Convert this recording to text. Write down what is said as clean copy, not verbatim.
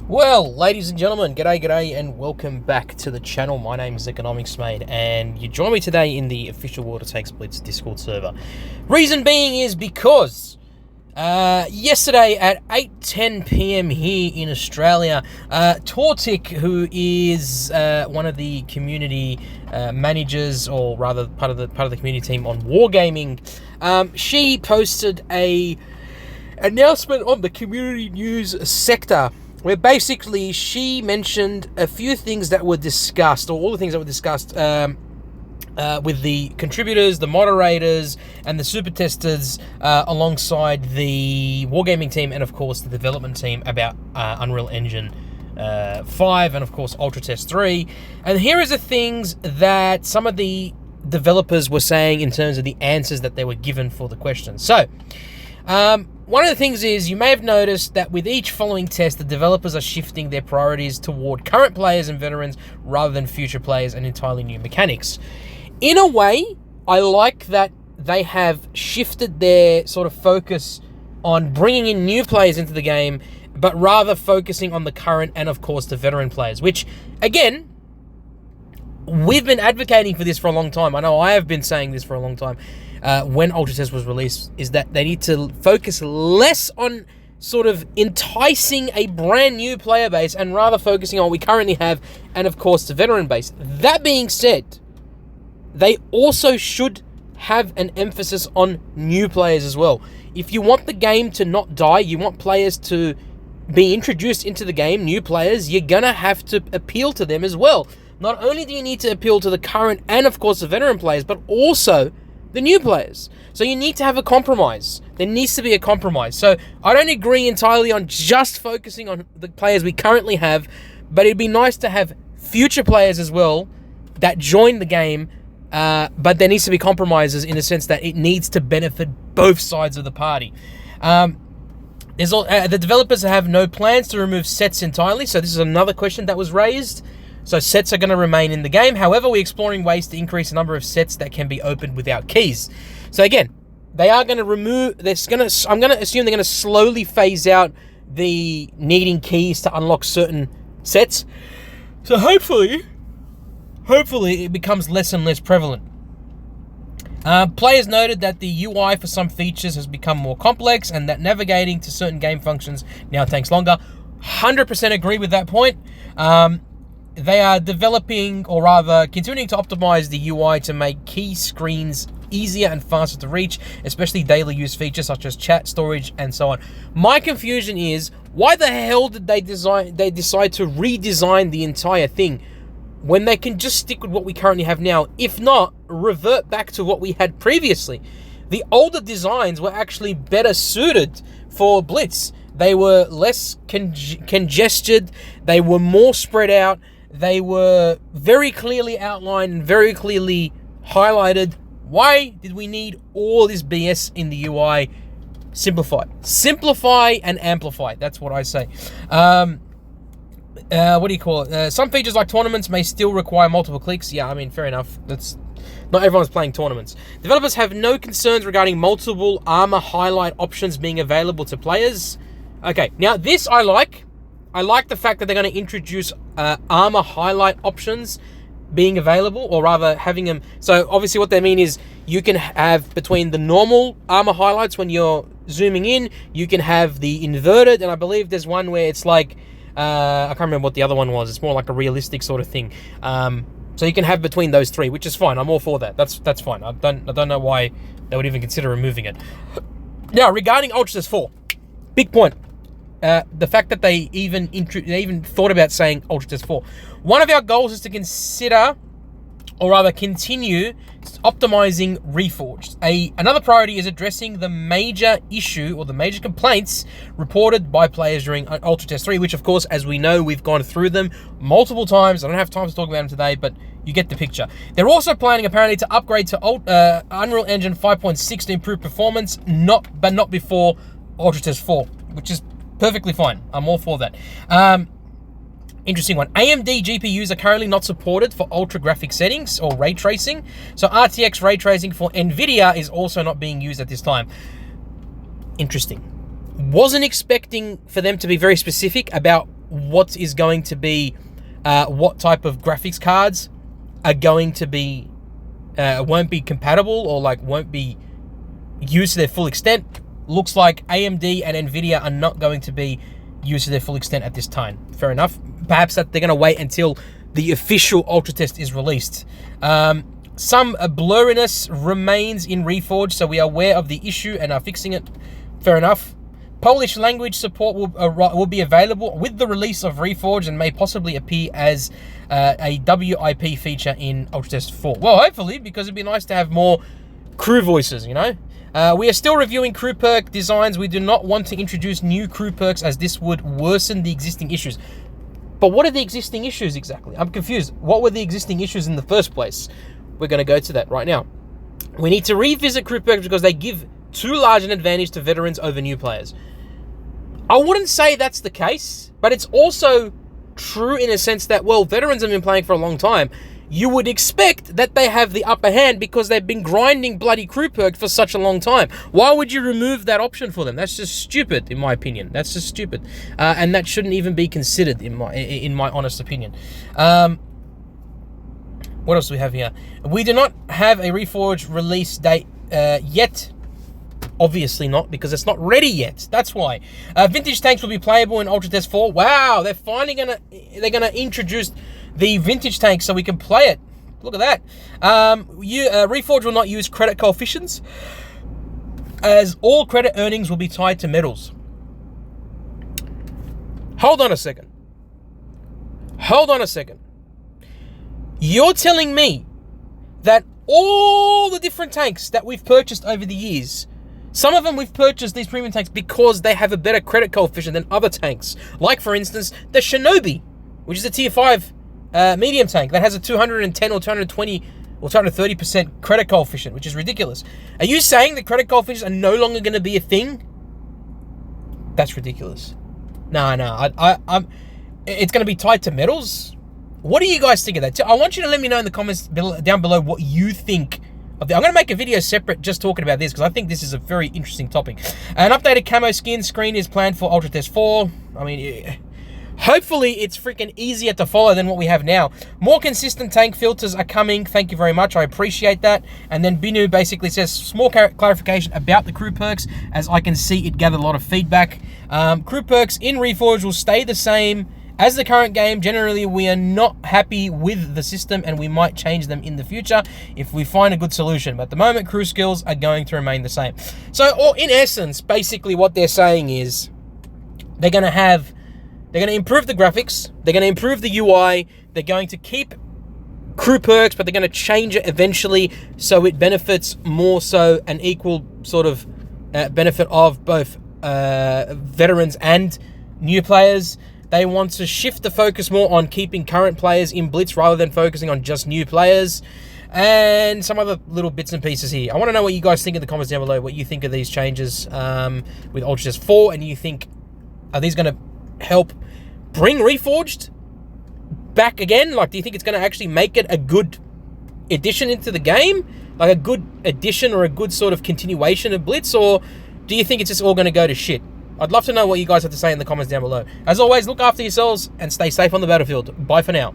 Well, ladies and gentlemen, g'day, and welcome back to the channel. My name is Economics Mate, and you join me today in the official World of Tanks Blitz Discord server. Reason being is because yesterday at 8:10 p.m. here in Australia, Tortic, who is one of the community managers, or rather part of the community team on Wargaming, she posted a announcement on the community news sector, where basically she mentioned a few things that were discussed, or all the things that were discussed with the contributors, the moderators, and the super testers alongside the Wargaming team and, of course, the development team about Unreal Engine 5 and, of course, Ultra Test 3. And here is the things that some of the developers were saying in terms of the answers that they were given for the questions. So, one of the things is, you may have noticed that with each following test, the developers are shifting their priorities toward current players and veterans rather than future players and entirely new mechanics. In a way, I like that they have shifted their sort of focus on bringing in new players into the game, but rather focusing on the current and, of course, the veteran players, which, again, we've been advocating for this for a long time. I know I have been saying this for a long time. When Ultra Test was released, is that they need to focus less on sort of enticing a brand new player base and rather focusing on what we currently have and, of course, the veteran base. That being said, they also should have an emphasis on new players as well. If you want the game to not die, you want players to be introduced into the game, new players, you're going to have to appeal to them as well. Not only do you need to appeal to the current and, of course, the veteran players, but also the new players. So you need to have a compromise. There needs to be a compromise. So I don't agree entirely on just focusing on the players we currently have, but it'd be nice to have future players as well that join the game, but there needs to be compromises in the sense that it needs to benefit both sides of the party. The developers have no plans to remove sets entirely, so this is another question that was raised. So sets are going to remain in the game. However, we're exploring ways to increase the number of sets that can be opened without keys. So again, they are going to remove. I'm going to assume they're going to slowly phase out the needing keys to unlock certain sets. So hopefully it becomes less and less prevalent. Players noted that the UI for some features has become more complex and that navigating to certain game functions now takes longer. 100% agree with that point. They are developing, or rather continuing to optimize the UI to make key screens easier and faster to reach, especially daily use features such as chat, storage, and so on. My confusion is, why the hell did they decide to redesign the entire thing when they can just stick with what we currently have now? If not, revert back to what we had previously. The older designs were actually better suited for Blitz. They were less congested, they were more spread out, they were very clearly outlined and very clearly highlighted. Why did we need all this BS in the UI? Simplify and amplify. That's what I say. What do you call it? Some features like tournaments may still require multiple clicks. Yeah, I mean, fair enough. That's not everyone's playing tournaments. Developers have no concerns regarding multiple armor highlight options being available to players. Okay, now this I like. I like the fact that they're going to introduce armor highlight options being available, or rather having them. So obviously what they mean is you can have between the normal armor highlights when you're zooming in, you can have the inverted, and I believe there's one where it's like, I can't remember what the other one was. It's more like a realistic sort of thing. So you can have between those three, which is fine. I'm all for that. That's fine. I don't know why they would even consider removing it. Now, regarding Ultra Test 4, big point. The fact that they even thought about saying Ultra Test 4. One of our goals is to consider, or rather continue, optimizing Reforged. Another priority is addressing the major issue, or the major complaints reported by players during Ultra Test 3, which, of course, as we know, we've gone through them multiple times. I don't have time to talk about them today, but you get the picture. They're also planning, apparently, to upgrade to Unreal Engine 5.6 to improve performance, but not before Ultra Test 4, which is perfectly fine. I'm all for that. Interesting one. AMD GPUs are currently not supported for ultra graphic settings or ray tracing. So RTX ray tracing for NVIDIA is also not being used at this time. Interesting. Wasn't expecting for them to be very specific about what is going to be, what type of graphics cards are going to be, won't be compatible or like won't be used to their full extent. Looks like AMD and Nvidia are not going to be used to their full extent at this time. Fair enough. Perhaps that they're going to wait until the official Ultra Test is released. Some blurriness remains in Reforged, so we are aware of the issue and are fixing it. Fair enough. Polish language support will be available with the release of Reforged and may possibly appear as a WIP feature in Ultra Test 4. Well, hopefully, because it'd be nice to have more crew voices, you know? We are still reviewing crew perk designs. We do not want to introduce new crew perks as this would worsen the existing issues. But what are the existing issues exactly? I'm confused. What were the existing issues in the first place? We're going to go to that right now. We need to revisit crew perks because they give too large an advantage to veterans over new players. I wouldn't say that's the case, but it's also true in a sense that, well, veterans have been playing for a long time. You would expect that they have the upper hand because they've been grinding bloody crew perks for such a long time. Why would you remove that option for them? That's just stupid, in my opinion. That's just stupid, and that shouldn't even be considered, in my honest opinion. What else do we have here? We do not have a Reforged release date yet. Obviously not, because it's not ready yet. That's why. Vintage tanks will be playable in Ultra Test 4. Wow, they're finally gonna introduce the vintage tank so we can play it. Look at that. Reforged will not use credit coefficients, as all credit earnings will be tied to medals. Hold on a second. You're telling me that all the different tanks that we've purchased over the years, some of them we've purchased these premium tanks because they have a better credit coefficient than other tanks. Like, for instance, the Shinobi, which is a tier 5 medium tank that has a 210 or 220 or 230% credit coefficient, which is ridiculous. Are you saying that credit coefficients are no longer going to be a thing? That's ridiculous. No, I'm. It's going to be tied to medals. What do you guys think of that? I want you to let me know in the comments down below what you think of that. I'm going to make a video separate just talking about this because I think this is a very interesting topic. An updated camo skin screen is planned for Ultra Test 4. I mean, hopefully it's freaking easier to follow than what we have now. More consistent tank filters are coming. Thank you very much. I appreciate that. And then Binu basically says, small clarification about the crew perks, as I can see it gathered a lot of feedback. Crew perks in Reforged will stay the same as the current game. Generally, we are not happy with the system and we might change them in the future if we find a good solution. But at the moment, crew skills are going to remain the same. So, or in essence, basically what they're saying is they're going to improve the graphics, they're going to improve the UI, they're going to keep crew perks, but they're going to change it eventually so it benefits more so an equal sort of benefit of both veterans and new players. They want to shift the focus more on keeping current players in Blitz rather than focusing on just new players. And some other little bits and pieces here. I want to know what you guys think in the comments down below, what you think of these changes with Ultra Test 4, and you think, are these going to help bring Reforged back again? Like, do you think it's going to actually make it a good addition into the game? Like a good addition or a good sort of continuation of Blitz? Or do you think it's just all going to go to shit? I'd love to know what you guys have to say in the comments down below. As always, look after yourselves and stay safe on the battlefield. Bye for now.